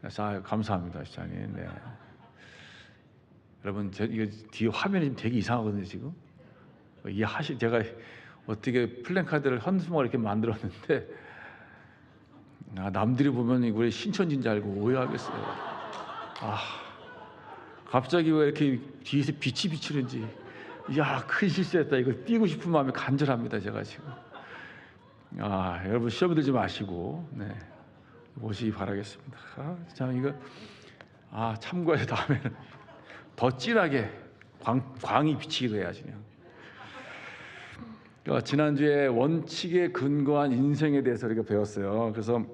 그래서 감사합니다, 시장님. 네. 여러분, 이거 뒤에 화면이 좀 되게 이상하거든요, 지금. 제가 어떻게 플랜카드를 현수막을 이렇게 만들었는데, 남들이 보면 이거 신천지인 줄 알고 오해하겠어요. 갑자기 왜 이렇게 뒤에서 빛이 비치는지, 큰 실수했다. 이거 띄고 싶은 마음이 간절합니다, 제가 지금. 여러분 시험 들지 마시고, 보시기 바라겠습니다. 이거 참고해서 다음에는 더 진하게 광이 비치기도 해야지. 지난주에 원칙에 근거한 인생에 대해서 우리가 배웠어요. 그래서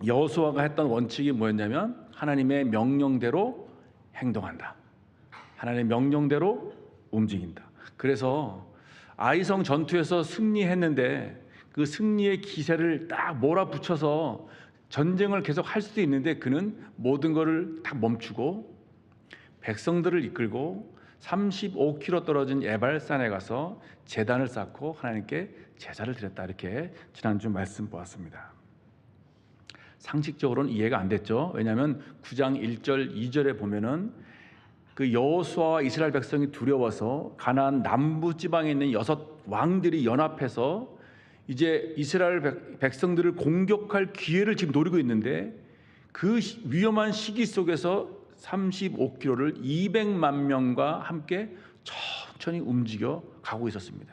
여호수아가 했던 원칙이 뭐였냐면 하나님의 명령대로 행동한다. 하나님의 명령대로 움직인다. 그래서 아이성 전투에서 승리했는데 그 승리의 기세를 딱 몰아붙여서 전쟁을 계속 할 수도 있는데 그는 모든 것을 다 멈추고 백성들을 이끌고 35km 떨어진 에발산에 가서 제단을 쌓고 하나님께 제사를 드렸다. 이렇게 지난주 말씀 보았습니다. 상식적으로는 이해가 안 됐죠. 왜냐하면 9장 1절 2절에 보면은 그 여호수아와 이스라엘 백성이 두려워서 가나안 남부 지방에 있는 6 왕들이 연합해서 이제 이스라엘 백성들을 공격할 기회를 지금 노리고 있는데 그 위험한 시기 속에서 35km를 200만 명과 함께 천천히 움직여 가고 있었습니다.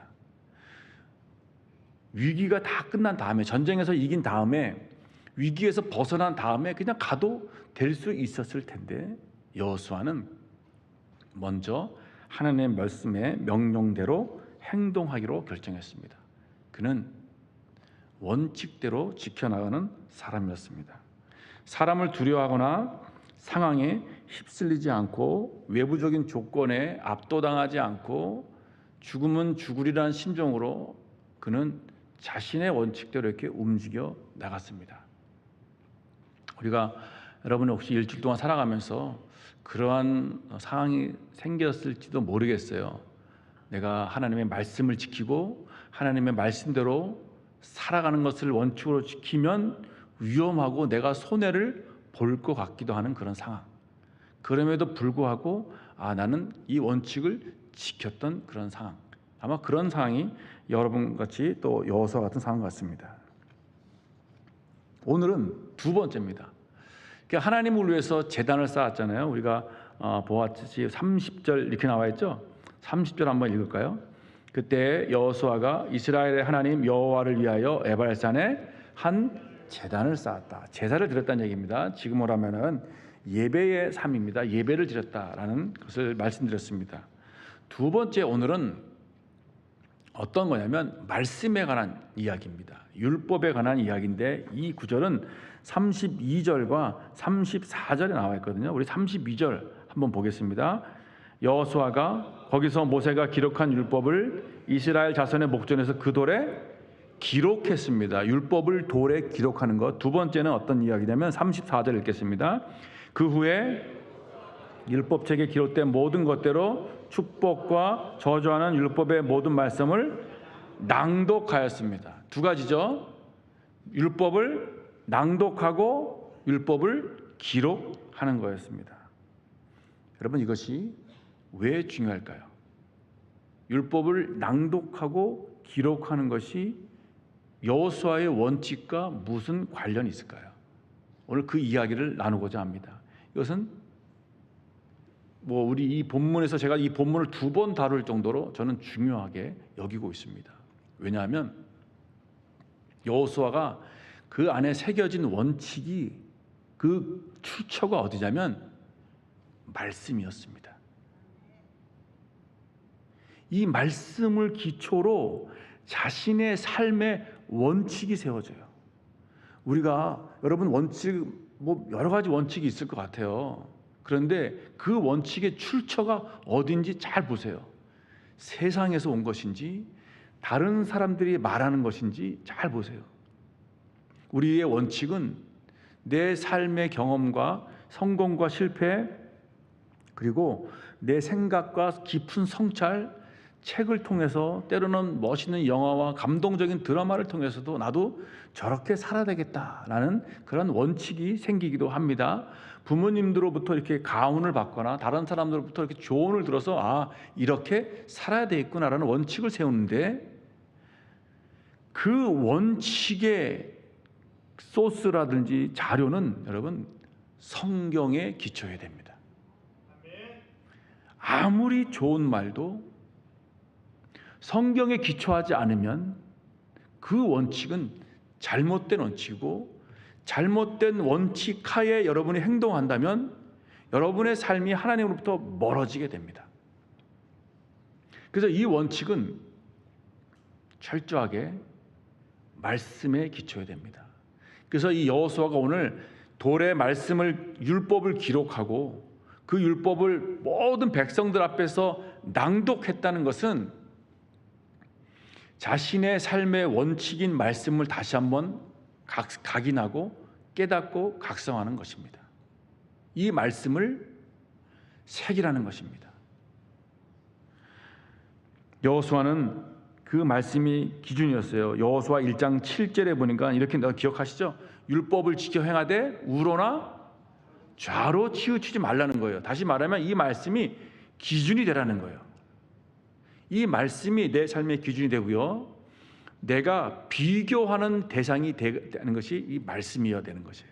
위기가 다 끝난 다음에, 전쟁에서 이긴 다음에, 위기에서 벗어난 다음에 그냥 가도 될 수 있었을 텐데 여호수아는 먼저 하나님의 말씀의 명령대로 행동하기로 결정했습니다. 그는 원칙대로 지켜나가는 사람이었습니다. 사람을 두려워하거나 상황에 휩쓸리지 않고 외부적인 조건에 압도당하지 않고 죽으면 죽으리라는 심정으로 그는 자신의 원칙대로 이렇게 움직여 나갔습니다. 우리가 여러분 혹시 일주일 동안 살아가면서 그러한 상황이 생겼을지도 모르겠어요. 내가 하나님의 말씀을 지키고 하나님의 말씀대로 살아가는 것을 원칙으로 지키면 위험하고 내가 손해를 볼 것 같기도 하는 그런 상황. 그럼에도 불구하고 나는 이 원칙을 지켰던 그런 상황. 아마 그런 상황이 여러분같이 또 여호수아 같은 상황 같습니다. 오늘은 두 번째입니다. 하나님을 위해서 제단을 쌓았잖아요. 우리가 보았듯이 30절 이렇게 나와 있죠. 30절 한번 읽을까요? 그때 여호수아가 이스라엘의 하나님 여호와를 위하여 에발산에 한 제단을 쌓았다. 제사를 드렸다는 얘기입니다. 지금으로 하면은 예배의 삶입니다. 예배를 드렸다라는 것을 말씀드렸습니다. 두 번째, 오늘은 어떤 거냐면 말씀에 관한 이야기입니다. 율법에 관한 이야기인데 이 구절은 32절과 34절에 나와 있거든요. 우리 32절 한번 보겠습니다. 여호수아가 거기서 모세가 기록한 율법을 이스라엘 자손의 목전에서 그 돌에 기록했습니다. 율법을 돌에 기록하는 것. 두 번째는 어떤 이야기냐면 34절 읽겠습니다. 그 후에 율법책에 기록된 모든 것대로 축복과 저주하는 율법의 모든 말씀을 낭독하였습니다. 두 가지죠. 율법을 낭독하고 율법을 기록하는 거였습니다. 여러분, 이것이 왜 중요할까요? 율법을 낭독하고 기록하는 것이 여호수아의 원칙과 무슨 관련이 있을까요? 오늘 그 이야기를 나누고자 합니다. 이것은 우리 이 본문에서 제가 이 본문을 2번 다룰 정도로 저는 중요하게 여기고 있습니다. 왜냐하면 여호수아가 그 안에 새겨진 원칙이 그 출처가 어디냐면 말씀이었습니다. 이 말씀을 기초로 자신의 삶의 원칙이 세워져요. 우리가 여러분 원칙 여러 가지 원칙이 있을 것 같아요. 그런데 그 원칙의 출처가 어딘지 잘 보세요. 세상에서 온 것인지 다른 사람들이 말하는 것인지 잘 보세요. 우리의 원칙은 내 삶의 경험과 성공과 실패, 그리고 내 생각과 깊은 성찰, 책을 통해서, 때로는 멋있는 영화와 감동적인 드라마를 통해서도 나도 저렇게 살아야 되겠다라는 그런 원칙이 생기기도 합니다. 부모님들로부터 이렇게 가훈을 받거나 다른 사람들로부터 이렇게 조언을 들어서 이렇게 살아야 되겠구나라는 원칙을 세우는데, 그 원칙의 소스라든지 자료는 여러분 성경에 기초해야 됩니다. 아무리 좋은 말도 성경에 기초하지 않으면 그 원칙은 잘못된 원칙이고, 잘못된 원칙 하에 여러분이 행동한다면 여러분의 삶이 하나님으로부터 멀어지게 됩니다. 그래서 이 원칙은 철저하게 말씀에 기초해야 됩니다. 그래서 이 여호수아가 오늘 돌의 말씀을, 율법을 기록하고 그 율법을 모든 백성들 앞에서 낭독했다는 것은 자신의 삶의 원칙인 말씀을 다시 한번 각인하고 깨닫고 각성하는 것입니다. 이 말씀을 새기라는 것입니다. 여호수아는 그 말씀이 기준이었어요. 여호수아 1장 7절에 보니까 이렇게, 기억하시죠? 율법을 지켜 행하되 우로나 좌로 치우치지 말라는 거예요. 다시 말하면 이 말씀이 기준이 되라는 거예요. 이 말씀이 내 삶의 기준이 되고요, 내가 비교하는 대상이 되는 것이 이 말씀이어야 되는 것이에요.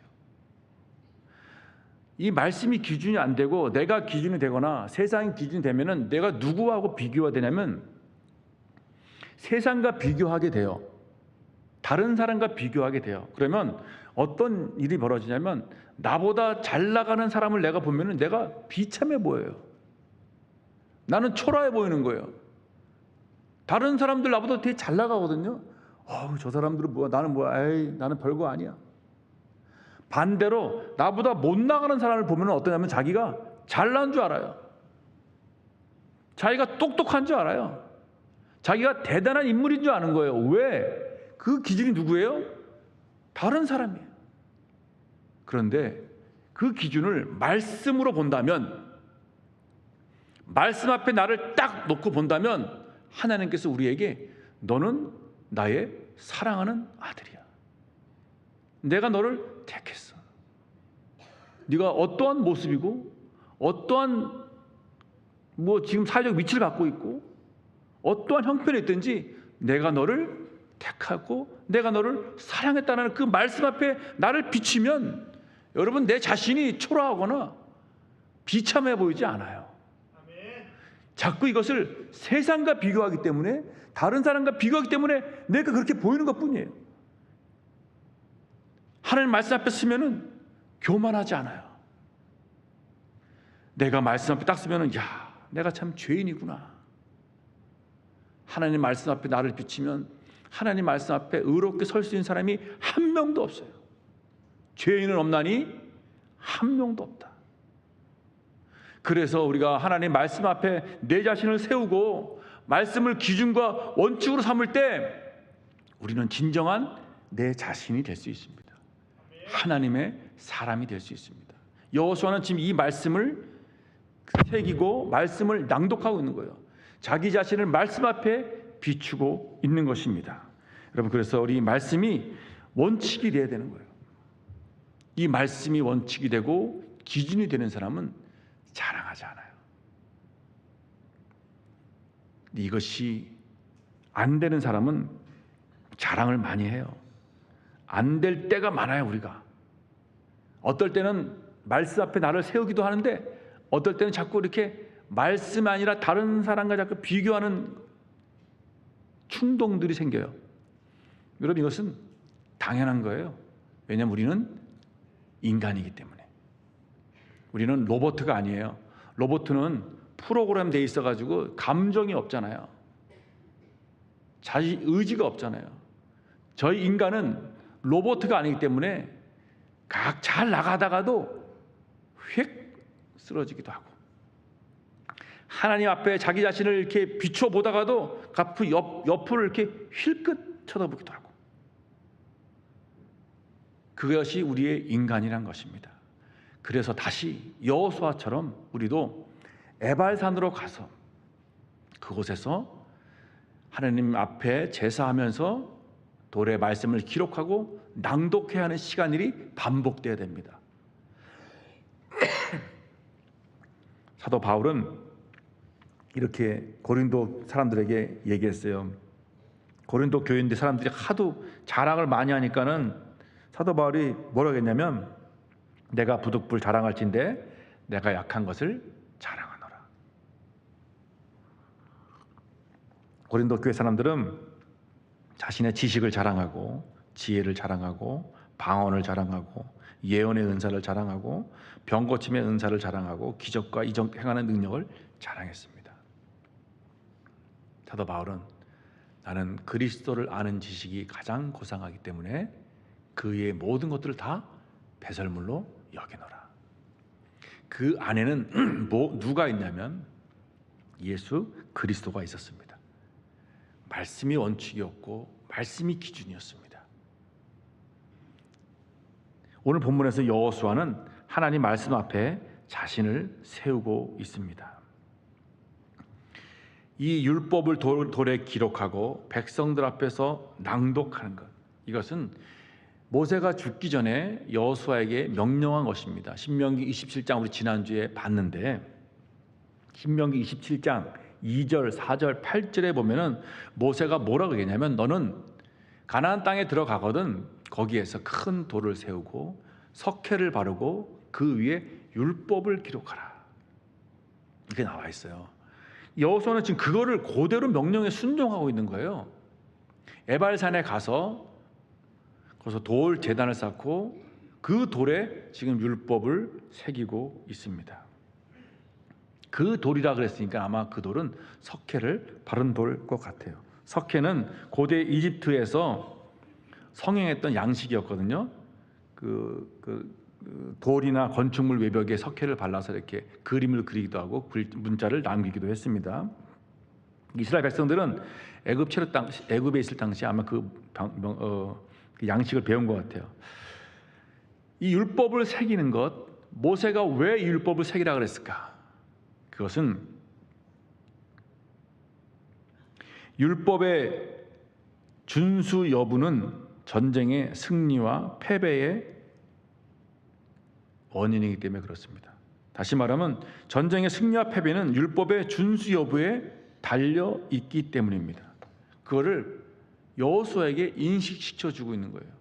이 말씀이 기준이 안 되고 내가 기준이 되거나 세상이 기준이 되면은 내가 누구하고 비교가 되냐면 세상과 비교하게 돼요. 다른 사람과 비교하게 돼요. 그러면 어떤 일이 벌어지냐면 나보다 잘 나가는 사람을 내가 보면은 내가 비참해 보여요. 나는 초라해 보이는 거예요. 다른 사람들 나보다 되게 잘 나가거든요. 저 사람들은 뭐야, 나는 뭐야, 에이, 나는 별거 아니야. 반대로 나보다 못 나가는 사람을 보면 어떠냐면 자기가 잘난 줄 알아요. 자기가 똑똑한 줄 알아요. 자기가 대단한 인물인 줄 아는 거예요. 왜? 그 기준이 누구예요? 다른 사람이에요. 그런데 그 기준을 말씀으로 본다면, 말씀 앞에 나를 딱 놓고 본다면 하나님께서 우리에게 너는 나의 사랑하는 아들이야. 내가 너를 택했어. 네가 어떠한 모습이고 어떠한 지금 사회적 위치를 갖고 있고 어떠한 형편에 있든지 내가 너를 택하고 내가 너를 사랑했다는 그 말씀 앞에 나를 비치면 여러분, 내 자신이 초라하거나 비참해 보이지 않아요. 자꾸 이것을 세상과 비교하기 때문에, 다른 사람과 비교하기 때문에 내가 그렇게 보이는 것뿐이에요. 하나님 말씀 앞에 서면은 교만하지 않아요. 내가 말씀 앞에 딱 서면은 내가 참 죄인이구나. 하나님 말씀 앞에 나를 비치면 하나님 말씀 앞에 의롭게 설 수 있는 사람이 한 명도 없어요. 죄인은 없나니 한 명도 없다. 그래서 우리가 하나님 말씀 앞에 내 자신을 세우고 말씀을 기준과 원칙으로 삼을 때 우리는 진정한 내 자신이 될 수 있습니다. 하나님의 사람이 될 수 있습니다. 여호수아는 지금 이 말씀을 새기고 말씀을 낭독하고 있는 거예요. 자기 자신을 말씀 앞에 비추고 있는 것입니다. 여러분, 그래서 우리 말씀이 원칙이 되어야 되는 거예요. 이 말씀이 원칙이 되고 기준이 되는 사람은 자랑하지 않아요. 이것이 안 되는 사람은 자랑을 많이 해요. 안 될 때가 많아요. 우리가 어떨 때는 말씀 앞에 나를 세우기도 하는데 어떨 때는 자꾸 이렇게 말씀이 아니라 다른 사람과 자꾸 비교하는 충동들이 생겨요. 여러분, 이것은 당연한 거예요. 왜냐하면 우리는 인간이기 때문에. 우리는 로봇가 아니에요. 로봇은 프로그램 돼 있어가지고 감정이 없잖아요. 자기 의지가 없잖아요. 저희 인간은 로봇가 아니기 때문에 각 잘 나가다가도 휙 쓰러지기도 하고, 하나님 앞에 자기 자신을 이렇게 비춰 보다가도 그 옆을 이렇게 힐끗 쳐다보기도 하고, 그것이 우리의 인간이란 것입니다. 그래서 다시 여호수아처럼 우리도 에발산으로 가서 그곳에서 하나님 앞에 제사하면서 돌의 말씀을 기록하고 낭독해야 하는 시간들이 반복돼야 됩니다. 사도 바울은 이렇게 고린도 사람들에게 얘기했어요. 고린도 교인들 사람들이 하도 자랑을 많이 하니까는 사도 바울이 뭐라고 했냐면, 내가 부득불 자랑할진대 내가 약한 것을 자랑하노라. 고린도 교회 사람들은 자신의 지식을 자랑하고 지혜를 자랑하고 방언을 자랑하고 예언의 은사를 자랑하고 병 고침의 은사를 자랑하고 기적과 이적 행하는 능력을 자랑했습니다. 사도 바울은 나는 그리스도를 아는 지식이 가장 고상하기 때문에 그의 모든 것들을 다 배설물로 여기노라. 그 안에는 누가 있냐면 예수 그리스도가 있었습니다. 말씀이 원칙이었고 말씀이 기준이었습니다. 오늘 본문에서 여호수아는 하나님 말씀 앞에 자신을 세우고 있습니다. 이 율법을 돌에 기록하고 백성들 앞에서 낭독하는 것, 이것은 모세가 죽기 전에 여호수아에게 명령한 것입니다. 신명기 27장 우리 지난주에 봤는데, 신명기 27장 2절, 4절, 8절에 보면은 모세가 뭐라고 얘기했냐면, 너는 가나안 땅에 들어가거든 거기에서 큰 돌을 세우고 석회를 바르고 그 위에 율법을 기록하라. 이게 나와 있어요. 여호수아는 지금 그거를 그대로 명령에 순종하고 있는 거예요. 에발산에 가서 거기서 돌 제단을 쌓고 그 돌에 지금 율법을 새기고 있습니다. 그 돌이라 그랬으니까 아마 그 돌은 석회를 바른 돌일 것 같아요. 석회는 고대 이집트에서 성행했던 양식이었거든요. 돌이나 건축물 외벽에 석회를 발라서 이렇게 그림을 그리기도 하고 문자를 남기기도 했습니다. 이스라엘 백성들은 애굽에 있을 당시 아마 그 양식을 배운 것 같아요. 이 율법을 새기는 것, 모세가 왜 이 율법을 새기라 그랬을까? 그것은 율법의 준수 여부는 전쟁의 승리와 패배의 원인이기 때문에 그렇습니다. 다시 말하면 전쟁의 승리와 패배는 율법의 준수 여부에 달려 있기 때문입니다. 그거를 여호수아에게 인식시켜 주고 있는 거예요.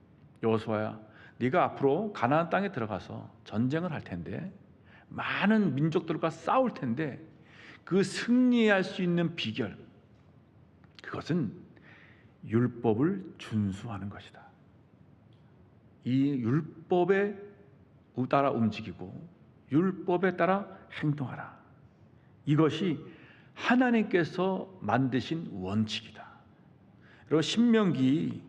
여호수아야, 네가 앞으로 가나안 땅에 들어가서 전쟁을 할 텐데, 많은 민족들과 싸울 텐데, 그 승리할 수 있는 비결, 그것은 율법을 준수하는 것이다. 이 율법에 따라 움직이고 율법에 따라 행동하라. 이것이 하나님께서 만드신 원칙이다. 여러분 신명기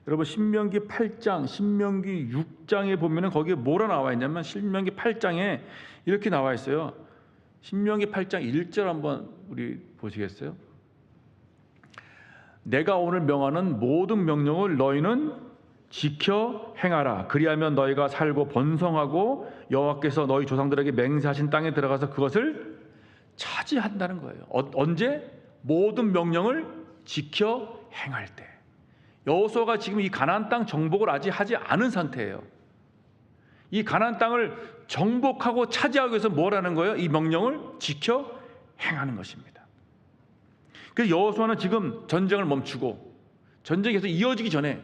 8장, 신명기 6장에 보면은 거기에 뭐라 나와 있냐면, 신명기 8장에 이렇게 나와 있어요. 신명기 8장 1절 한번 우리 보시겠어요? 내가 오늘 명하는 모든 명령을 너희는 지켜 행하라. 그리하면 너희가 살고 번성하고 여호와께서 너희 조상들에게 맹세하신 땅에 들어가서 그것을 차지한다는 거예요. 언제? 모든 명령을 지켜 행할 때. 여호수아가 지금 이 가나안 땅 정복을 아직 하지 않은 상태예요. 이 가나안 땅을 정복하고 차지하기 위해서 뭐라는 거예요? 이 명령을 지켜 행하는 것입니다. 그래서 여호수아는 지금 전쟁을 멈추고 전쟁이 계속 이어지기 전에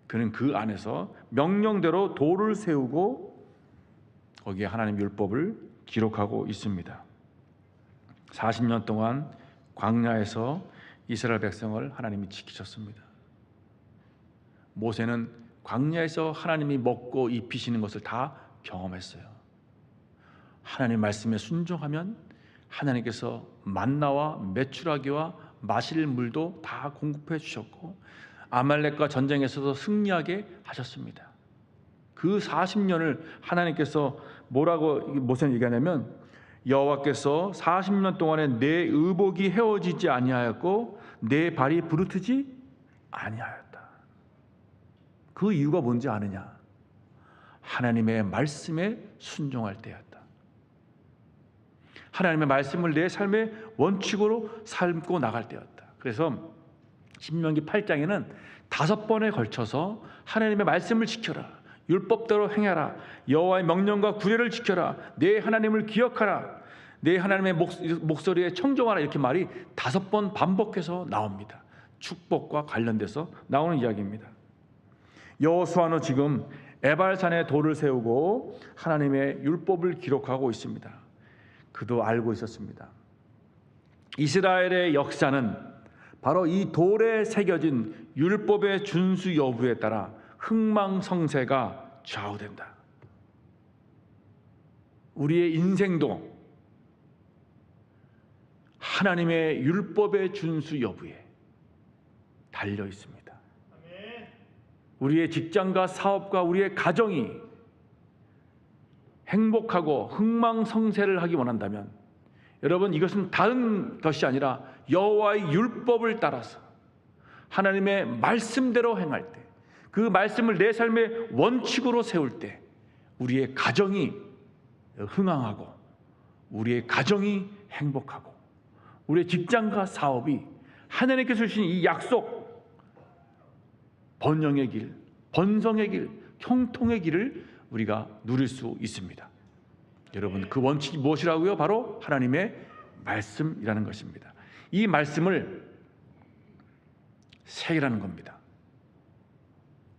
그는 그 안에서 명령대로 돌을 세우고 거기에 하나님 율법을 기록하고 있습니다. 40년 동안 광야에서 이스라엘 백성을 하나님이 지키셨습니다. 모세는 광야에서 하나님이 먹고 입히시는 것을 다 경험했어요. 하나님 말씀에 순종하면 하나님께서 만나와 메추라기와 마실 물도 다 공급해 주셨고 아말렉과 전쟁에서도 승리하게 하셨습니다. 그 40년을 하나님께서 뭐라고 모세는 얘기하냐면, 여호와께서 40년 동안에 내 의복이 헤어지지 아니하였고 내 발이 부르트지 아니하였다. 그 이유가 뭔지 아느냐? 하나님의 말씀에 순종할 때였다. 하나님의 말씀을 내 삶의 원칙으로 삶고 나갈 때였다. 그래서 신명기 8장에는 5번에 걸쳐서 하나님의 말씀을 지켜라, 율법대로 행하라, 여호와의 명령과 규례를 지켜라, 내 하나님을 기억하라, 내 하나님의 목소리에 청종하라, 이렇게 말이 5번 반복해서 나옵니다. 축복과 관련돼서 나오는 이야기입니다. 여호수아는 지금 에발산에 돌을 세우고 하나님의 율법을 기록하고 있습니다. 그도 알고 있었습니다. 이스라엘의 역사는 바로 이 돌에 새겨진 율법의 준수 여부에 따라 흥망성쇠가 좌우된다. 우리의 인생도 하나님의 율법의 준수 여부에 달려 있습니다. 우리의 직장과 사업과 우리의 가정이 행복하고 흥망성쇠를 하기 원한다면, 여러분, 이것은 다른 것이 아니라 여호와의 율법을 따라서 하나님의 말씀대로 행할 때, 그 말씀을 내 삶의 원칙으로 세울 때 우리의 가정이 흥황하고 우리의 가정이 행복하고 우리의 직장과 사업이 하나님께서 주신 이 약속, 번영의 길, 번성의 길, 형통의 길을 우리가 누릴 수 있습니다. 여러분, 그 원칙이 무엇이라고요? 바로 하나님의 말씀이라는 것입니다. 이 말씀을 새기라는 겁니다.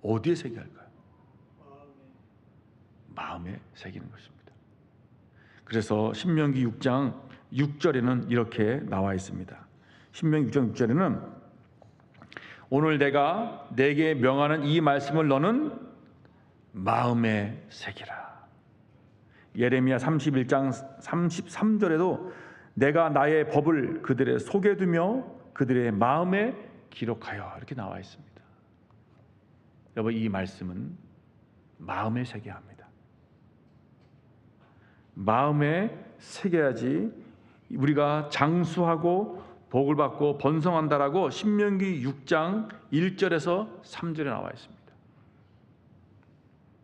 어디에 새겨야 할까요? 마음에 새기는 것입니다. 그래서 신명기 6장 6절에는 이렇게 나와 있습니다. 신명기 6장 6절에는 오늘 내가 내게 명하는 이 말씀을 너는 마음에 새기라. 예레미야 31장 33절에도 내가 나의 법을 그들의 속에 두며 그들의 마음에 기록하여, 이렇게 나와 있습니다. 여러분, 이 말씀은 마음에 새겨야 합니다. 마음에 새겨야지 우리가 장수하고 복을 받고 번성한다라고 신명기 6장 1절에서 3절에 나와 있습니다.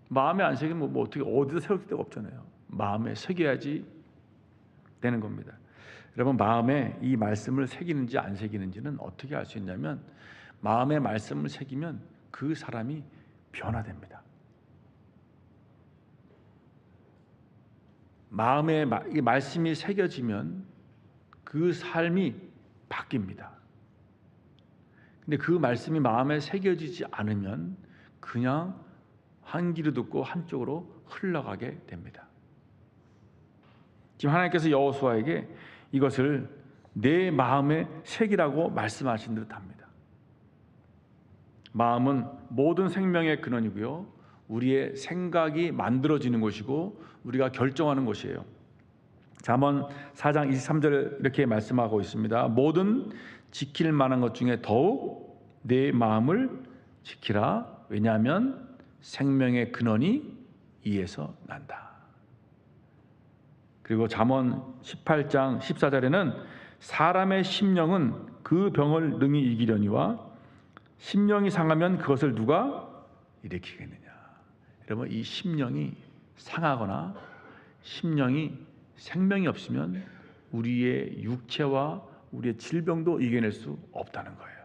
마음에 안 새기면 뭐 어떻게 어디다 세울 데가 없잖아요. 마음에 새겨야지 되는 겁니다. 여러분, 마음에 이 말씀을 새기는지 안 새기는지는 어떻게 알 수 있냐면, 마음에 말씀을 새기면 그 사람이 변화됩니다. 마음에 이 말씀이 새겨지면 그 삶이 바뀝니다. 근데 그 말씀이 마음에 새겨지지 않으면 그냥 한 귀로 듣고 한쪽으로 흘러가게 됩니다. 지금 하나님께서 여호수아에게 이것을 내 마음에 새기라고 말씀하신 듯합니다. 마음은 모든 생명의 근원이고요, 우리의 생각이 만들어지는 것이고 우리가 결정하는 것이에요. 잠언 4장 23절 이렇게 말씀하고 있습니다. 모든 지킬 만한 것 중에 더욱 내 마음을 지키라. 왜냐하면 생명의 근원이 이에서 난다. 그리고 잠언 18장 14절에는 사람의 심령은 그 병을 능히 이기려니와 심령이 상하면 그것을 누가 일으키겠느냐. 여러분, 이 심령이 상하거나 심령이 생명이 없으면 우리의 육체와 우리의 질병도 이겨낼 수 없다는 거예요.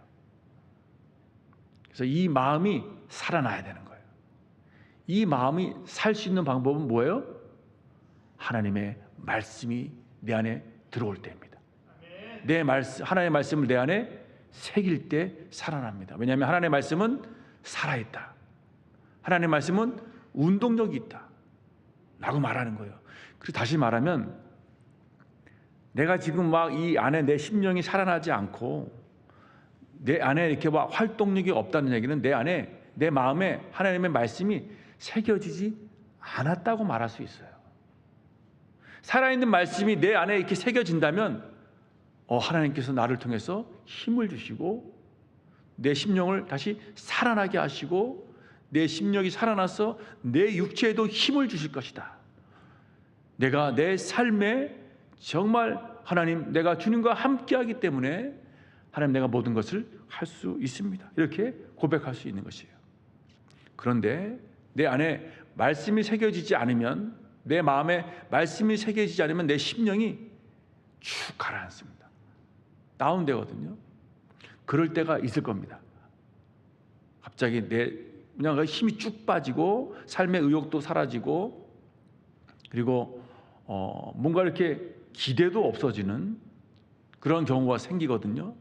그래서 이 마음이 살아나야 되는 거예요. 이 마음이 살 수 있는 방법은 뭐예요? 하나님의 말씀이 내 안에 들어올 때입니다. 하나님의 말씀을 내 안에 새길 때 살아납니다. 왜냐하면 하나님의 말씀은 살아있다. 하나님의 말씀은 운동력이 있다 라고 말하는 거예요. 그리고 다시 말하면, 내가 지금 막 이 안에 내 심령이 살아나지 않고 내 안에 이렇게 막 활동력이 없다는 얘기는 내 안에, 내 마음에 하나님의 말씀이 새겨지지 않았다고 말할 수 있어요. 살아있는 말씀이 내 안에 이렇게 새겨진다면 하나님께서 나를 통해서 힘을 주시고 내 심령을 다시 살아나게 하시고 내 심령이 살아나서 내 육체에도 힘을 주실 것이다. 내가 내 삶에 정말 하나님, 내가 주님과 함께하기 때문에 하나님, 내가 모든 것을 할 수 있습니다. 이렇게 고백할 수 있는 것이에요. 그런데 내 안에 말씀이 새겨지지 않으면, 내 마음에 말씀이 새겨지지 않으면 내 심령이 축 가라앉습니다. 다운되거든요. 그럴 때가 있을 겁니다. 갑자기 그냥 힘이 쭉 빠지고 삶의 의욕도 사라지고 그리고 뭔가 이렇게 기대도 없어지는 그런 경우가 생기거든요.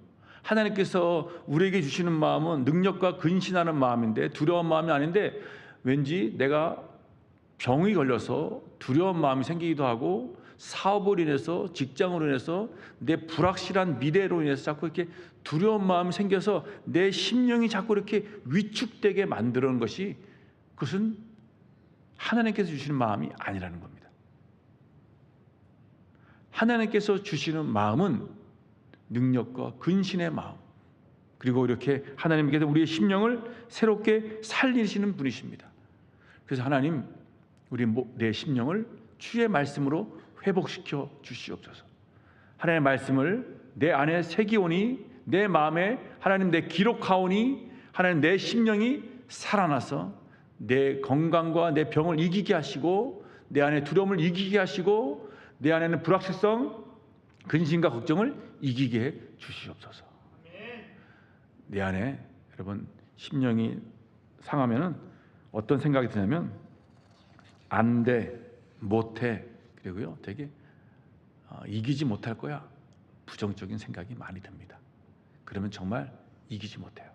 하나님께서 우리에게 주시는 마음은 능력과 근신하는 마음인데 두려운 마음이 아닌데 왠지 내가 병이 걸려서 두려운 마음이 생기기도 하고 사업으로 인해서 직장으로 인해서 내 불확실한 미래로 인해서 자꾸 이렇게 두려운 마음이 생겨서 내 심령이 자꾸 이렇게 위축되게 만드는 것이 그것은 하나님께서 주시는 마음이 아니라는 겁니다. 하나님께서 주시는 마음은 능력과 근신의 마음 그리고 이렇게 하나님께서 우리의 심령을 새롭게 살리시는 분이십니다. 그래서 하나님 우리 내 심령을 주의 말씀으로 회복시켜 주시옵소서. 하나님의 말씀을 내 안에 새기오니 내 마음에 하나님 내 기록하오니 하나님 내 심령이 살아나서 내 건강과 내 병을 이기게 하시고 내 안에 두려움을 이기게 하시고 내 안에는 불확실성, 근심과 걱정을 이기게 해 주시옵소서. 내 안에 여러분 심령이 상하면은 어떤 생각이 드냐면 안 돼, 못해, 그리고요 되게 이기지 못할 거야 부정적인 생각이 많이 듭니다. 그러면 정말 이기지 못해요.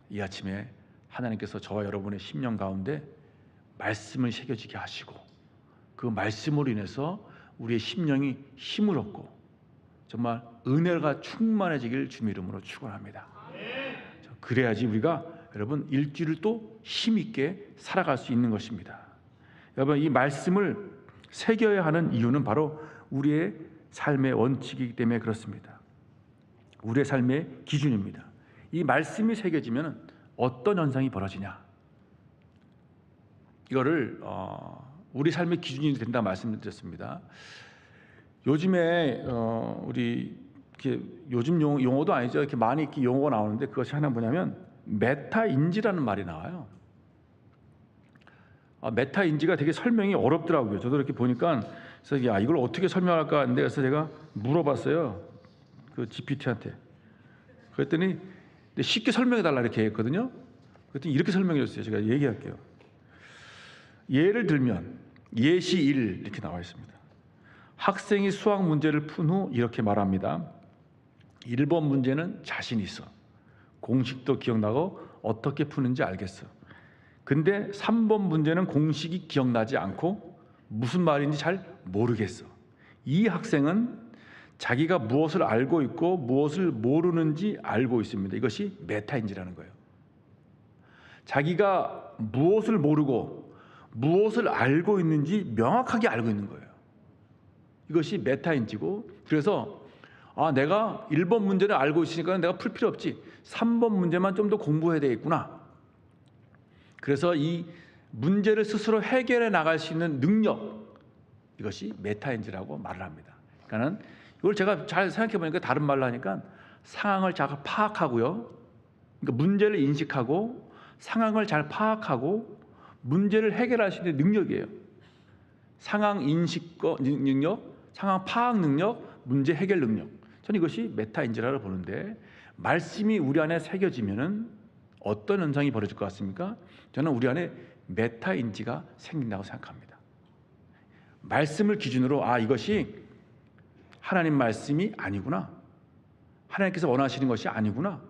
이 아침에 하나님께서 저와 여러분의 심령 가운데 말씀을 새겨지게 하시고 그 말씀으로 인해서 우리의 심령이 힘을 얻고 정말 은혜가 충만해지길 주님 이름으로 축원합니다. 그래야지 우리가 여러분 일주일을 또 힘있게 살아갈 수 있는 것입니다. 여러분 이 말씀을 새겨야 하는 이유는 바로 우리의 삶의 원칙이기 때문에 그렇습니다. 우리의 삶의 기준입니다. 이 말씀이 새겨지면 어떤 현상이 벌어지냐, 이거를 우리 삶의 기준이 된다 말씀드렸습니다. 요즘에 우리 이렇게 요즘 용어도 아니죠. 이렇게 많이 이렇게 용어가 나오는데 그것이 하나 뭐냐면 메타인지라는 말이 나와요. 메타인지가 되게 설명이 어렵더라고요. 저도 이렇게 보니까 그래서 야 이걸 어떻게 설명할까 하는데 그래서 제가 물어봤어요. 그 GPT한테. 그랬더니 쉽게 설명해 달라 이렇게 했거든요. 그랬더니 이렇게 설명해 줬어요. 제가 얘기할게요. 예를 들면 예시 1 이렇게 나와 있습니다. 학생이 수학 문제를 푼 후 이렇게 말합니다. 1번 문제는 자신 있어. 공식도 기억나고 어떻게 푸는지 알겠어. 근데 3번 문제는 공식이 기억나지 않고 무슨 말인지 잘 모르겠어. 이 학생은 자기가 무엇을 알고 있고 무엇을 모르는지 알고 있습니다. 이것이 메타인지라는 거예요. 자기가 무엇을 모르고 무엇을 알고 있는지 명확하게 알고 있는 거예요. 이것이 메타인지고, 그래서 내가 1번 문제를 알고 있으니까 내가 풀 필요 없지. 3번 문제만 좀 더 공부해야 되겠구나. 그래서 이 문제를 스스로 해결해 나갈 수 있는 능력, 이것이 메타인지라고 말을 합니다. 그러니까는 이걸 제가 잘 생각해 보니까 다른 말로 하니까 상황을 잘 파악하고요. 그러니까 문제를 인식하고 상황을 잘 파악하고 문제를 해결할 수 있는 능력이에요. 상황 인식 능력, 상황 파악 능력, 문제 해결 능력. 저는 이것이 메타인지라고 보는데 말씀이 우리 안에 새겨지면은 어떤 현상이 벌어질 것 같습니까? 저는 우리 안에 메타인지가 생긴다고 생각합니다. 말씀을 기준으로 이것이 하나님 말씀이 아니구나. 하나님께서 원하시는 것이 아니구나.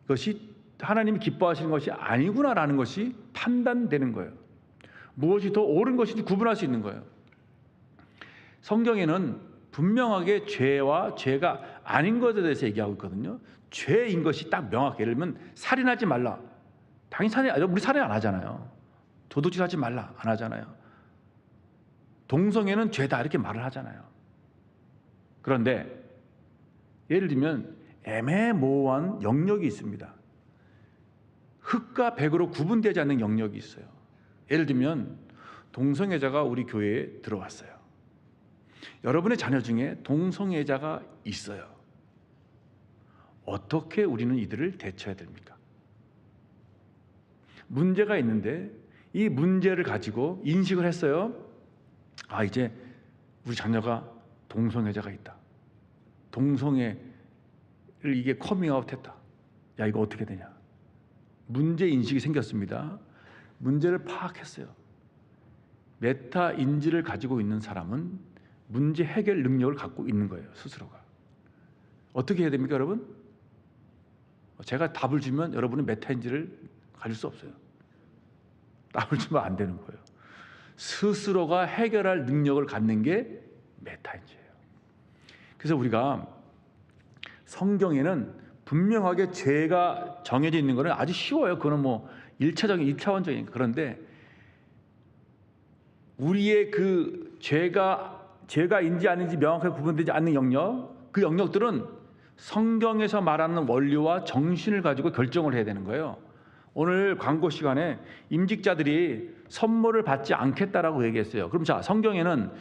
이것이 하나님이 기뻐하시는 것이 아니구나라는 것이 판단되는 거예요. 무엇이 더 옳은 것인지 구분할 수 있는 거예요. 성경에는 분명하게 죄와 죄가 아닌 것에 대해서 얘기하고 있거든요. 죄인 것이 딱 명확해. 예를 들면 살인하지 말라. 당연히 우리 살인 안 하잖아요. 도둑질하지 말라 안 하잖아요. 동성애는 죄다 이렇게 말을 하잖아요. 그런데 예를 들면 애매모호한 영역이 있습니다. 흑과 백으로 구분되지 않는 영역이 있어요. 예를 들면 동성애자가 우리 교회에 들어왔어요. 여러분의 자녀 중에 동성애자가 있어요. 어떻게 우리는 이들을 대처해야 됩니까? 문제가 있는데 이 문제를 가지고 인식을 했어요. 이제 우리 자녀가 동성애자가 있다. 동성애 이게 커밍아웃했다. 야, 이거 어떻게 되냐? 문제 인식이 생겼습니다. 문제를 파악했어요. 메타 인지를 가지고 있는 사람은 문제 해결 능력을 갖고 있는 거예요, 스스로가. 어떻게 해야 됩니까, 여러분? 제가 답을 주면 여러분은 메타 인지를 가질 수 없어요. 답을 주면 안 되는 거예요. 스스로가 해결할 능력을 갖는 게 메타 인지예요. 그래서 우리가 성경에는 분명하게 죄가 정해져 있는 거는 아주 쉬워요. 그거는 뭐 1차적인, 2차원적인. 그런데 우리의 그 죄가인지 아닌지 명확하게 구분되지 않는 영역, 그 영역들은 성경에서 말하는 원리와 정신을 가지고 결정을 해야 되는 거예요. 오늘 광고 시간에 임직자들이 선물을 받지 않겠다라고 얘기했어요. 그럼 자, 성경에는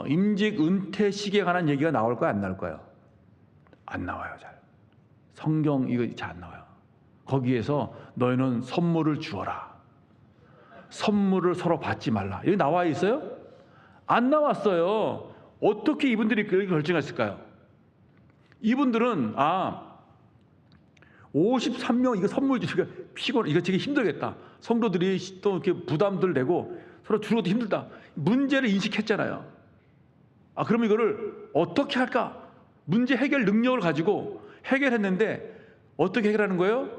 임직 은퇴 시기에 관한 얘기가 나올까요, 안 나올까요? 안 나와요. 잘 성경 이거 잘 안 나와요. 거기에서 너희는 선물을 주어라, 선물을 서로 받지 말라, 여기 나와 있어요? 안 나왔어요. 어떻게 이분들이 그렇게 결정했을까요? 이분들은 53명 이거 선물 주기가 피곤, 이거 되게 힘들겠다. 성도들이 또 이렇게 부담들 내고 서로 주는 것도 힘들다. 문제를 인식했잖아요. 그러면 이거를 어떻게 할까? 문제 해결 능력을 가지고 해결했는데 어떻게 해결하는 거예요?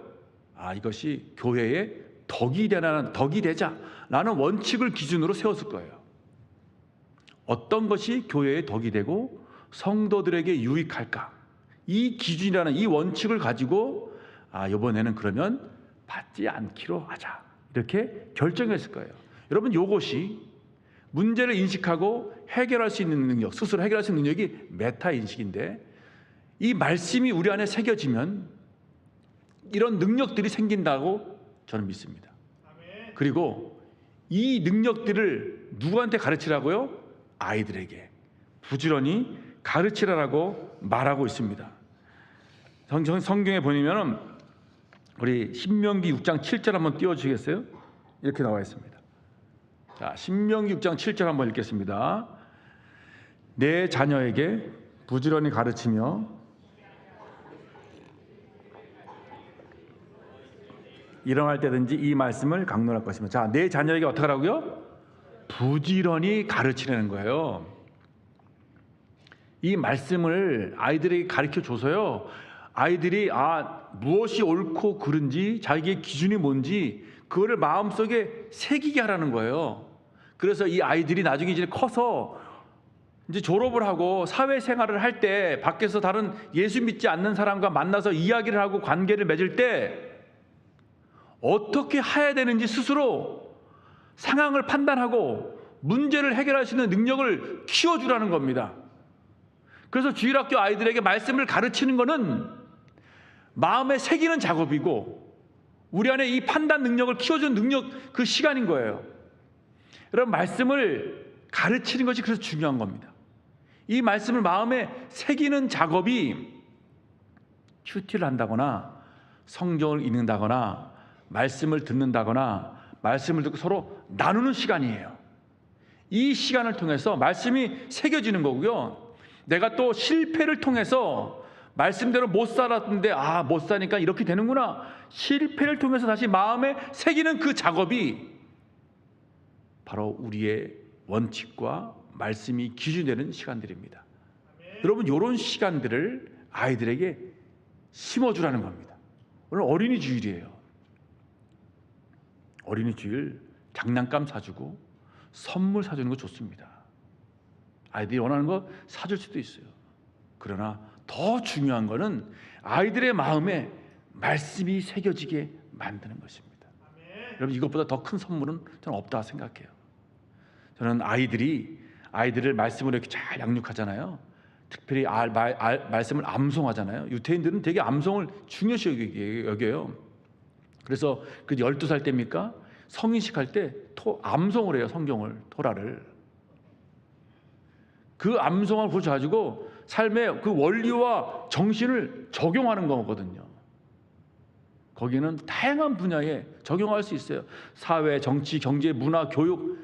이것이 교회의 덕이 되자라는 원칙을 기준으로 세웠을 거예요. 어떤 것이 교회의 덕이 되고 성도들에게 유익할까? 이 기준이라는 이 원칙을 가지고 이번에는 그러면 받지 않기로 하자, 이렇게 결정했을 거예요. 여러분, 이것이 문제를 인식하고 해결할 수 있는 능력, 스스로 해결할 수 있는 능력이 메타 인식인데, 이 말씀이 우리 안에 새겨지면 이런 능력들이 생긴다고 저는 믿습니다. 그리고 이 능력들을 누구한테 가르치라고요? 아이들에게 부지런히 가르치라라고 말하고 있습니다. 성경에 보면 우리 신명기 6장 7절 한번 띄워주시겠어요? 이렇게 나와 있습니다. 자, 신명기 6장 7절 한번 읽겠습니다. 내 자녀에게 부지런히 가르치며 일어날 때든지 이 말씀을 강론할 것이며. 자, 내 자녀에게 어떻게 하라고요? 부지런히 가르치라는 거예요. 이 말씀을 아이들에게 가르쳐 줘서요, 아이들이 무엇이 옳고 그른지, 자기의 기준이 뭔지 그거를 마음속에 새기게 하라는 거예요. 그래서 이 아이들이 나중에 이제 커서 이제 졸업을 하고 사회생활을 할 때 밖에서 다른 예수 믿지 않는 사람과 만나서 이야기를 하고 관계를 맺을 때 어떻게 해야 되는지 스스로 상황을 판단하고 문제를 해결할 수 있는 능력을 키워주라는 겁니다. 그래서 주일학교 아이들에게 말씀을 가르치는 것은 마음에 새기는 작업이고, 우리 안에 이 판단 능력을 키워주는 능력, 그 시간인 거예요. 여러분, 말씀을 가르치는 것이 그래서 중요한 겁니다. 이 말씀을 마음에 새기는 작업이 큐티를 한다거나 성경을 읽는다거나 말씀을 듣는다거나 말씀을 듣고 서로 나누는 시간이에요. 이 시간을 통해서 말씀이 새겨지는 거고요. 내가 또 실패를 통해서 말씀대로 못 살았는데 못 사니까 이렇게 되는구나, 실패를 통해서 다시 마음에 새기는 그 작업이 바로 우리의 원칙과 말씀이 기준되는 시간들입니다. 여러분, 이런 시간들을 아이들에게 심어주라는 겁니다. 오늘 어린이 주일이에요. 어린이 주일 장난감 사주고 선물 사주는 거 좋습니다. 아이들이 원하는 거 사줄 수도 있어요. 그러나 더 중요한 거는 아이들의 마음에 말씀이 새겨지게 만드는 것입니다. 여러분, 이것보다 더 큰 선물은 저는 없다 생각해요. 저는 아이들을 말씀으로 이렇게 잘 양육하잖아요. 특별히 말씀을 암송하잖아요. 유태인들은 되게 암송을 중요시 여겨요. 그래서 그 12살 때입니까? 성인식 할 때 암송을 해요. 성경을, 토라를. 그 암송을 가지고 삶의 그 원리와 정신을 적용하는 거거든요. 거기는 다양한 분야에 적용할 수 있어요. 사회, 정치, 경제, 문화, 교육,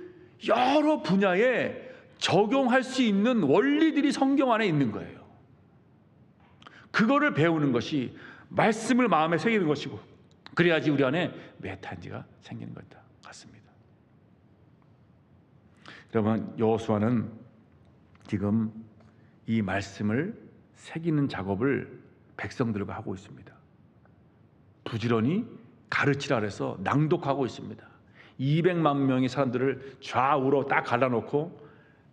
여러 분야에 적용할 수 있는 원리들이 성경 안에 있는 거예요. 그거를 배우는 것이 말씀을 마음에 새기는 것이고, 그래야지 우리 안에 메타인지가 생기는 것 같습니다. 여러분, 여호수아는 지금 이 말씀을 새기는 작업을 백성들과 하고 있습니다. 부지런히 가르치라 그래서 낭독하고 있습니다. 200만 명의 사람들을 좌우로 딱 갈라놓고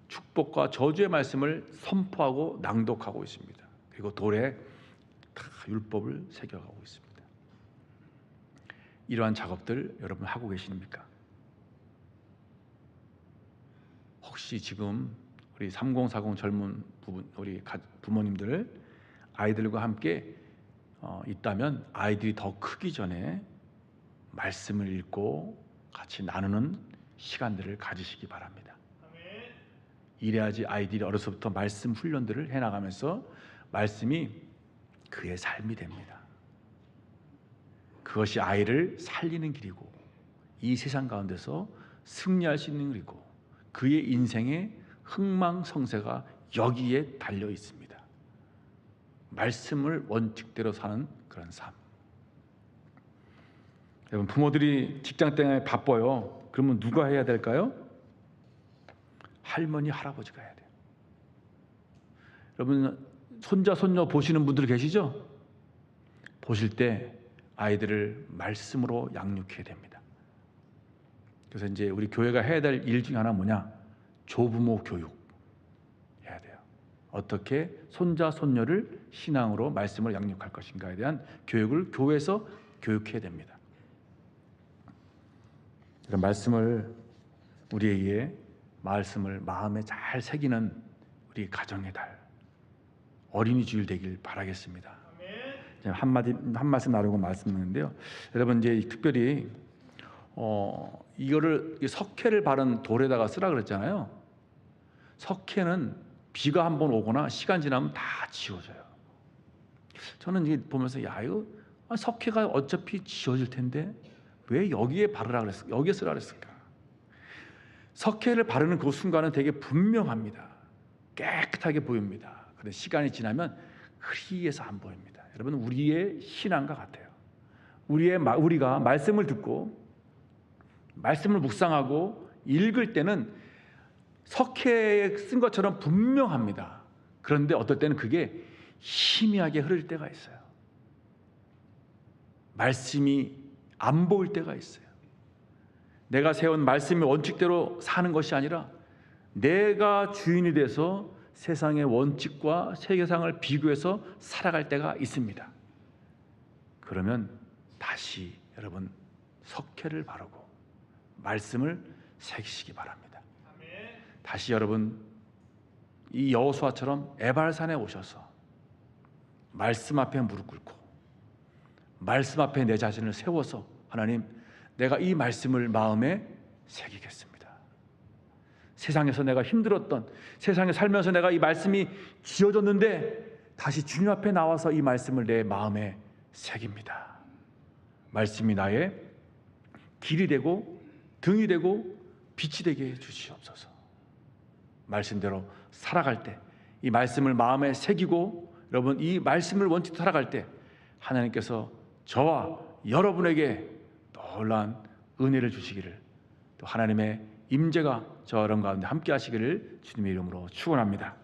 축복과 저주의 말씀을 선포하고 낭독하고 있습니다. 그리고 돌에 다 율법을 새겨가고 있습니다. 이러한 작업들 여러분 하고 계십니까? 혹시 지금 우리 3040 젊은 우리 부모님들 아이들과 함께 있다면 아이들이 더 크기 전에 말씀을 읽고 같이 나누는 시간들을 가지시기 바랍니다. 이래야지 아이들이 어려서부터 말씀 훈련들을 해나가면서 말씀이 그의 삶이 됩니다. 그것이 아이를 살리는 길이고 이 세상 가운데서 승리할 수 있는 길이고 그의 인생의 흥망성쇠가 여기에 달려 있습니다. 말씀을 원칙대로 사는 그런 삶. 여러분, 부모들이 직장 때문에 바빠요. 그러면 누가 해야 될까요? 할머니, 할아버지가 해야 돼요. 여러분, 손자, 손녀 보시는 분들 계시죠? 보실 때 아이들을 말씀으로 양육해야 됩니다. 그래서 이제 우리 교회가 해야 될 일 중에 하나 뭐냐? 조부모 교육 해야 돼요. 어떻게 손자, 손녀를 신앙으로 말씀을 양육할 것인가에 대한 교육을 교회에서 교육해야 됩니다. 이런 말씀을 우리에게 말씀을 마음에 잘 새기는 우리 가정의 달 어린이 주일 되길 바라겠습니다. 한 말씀 나누고 말씀드리는데요. 여러분, 이제 특별히 이거를 석회를 바른 돌에다가 쓰라 그랬잖아요. 석회는 비가 한번 오거나 시간 지나면 다 지워져요. 저는 이게 보면서 이거 석회가 어차피 지워질 텐데 왜 여기에 바르라 그랬을까? 여기에 쓰라 그랬을까? 석회를 바르는 그 순간은 되게 분명합니다. 깨끗하게 보입니다. 그런데 시간이 지나면 흐리게서 안 보입니다. 여러분, 우리의 신앙과 같아요. 우리가 말씀을 듣고 말씀을 묵상하고 읽을 때는 석회에 쓴 것처럼 분명합니다. 그런데 어떨 때는 그게 희미하게 흐를 때가 있어요. 말씀이 안 보일 때가 있어요. 내가 세운 말씀의 원칙대로 사는 것이 아니라 내가 주인이 돼서 세상의 원칙과 세계상을 비교해서 살아갈 때가 있습니다. 그러면 다시 여러분 석회를 바르고 말씀을 새기시기 바랍니다. 다시 여러분 이 여호수아처럼 에발산에 오셔서 말씀 앞에 무릎 꿇고 말씀 앞에 내 자신을 세워서 하나님, 내가 이 말씀을 마음에 새기겠습니다. 세상에서 내가 힘들었던, 세상에 살면서 내가 이 말씀이 지어졌는데 다시 주님 앞에 나와서 이 말씀을 내 마음에 새깁니다. 말씀이 나의 길이 되고 등이 되고 빛이 되게 해주시옵소서. 말씀대로 살아갈 때 이 말씀을 마음에 새기고 여러분 이 말씀을 원칙 살아갈 때 하나님께서 저와 여러분에게 놀라운 은혜를 주시기를, 또 하나님의 임재가 저 여러분 가운데 함께 하시기를 주님의 이름으로 축원합니다.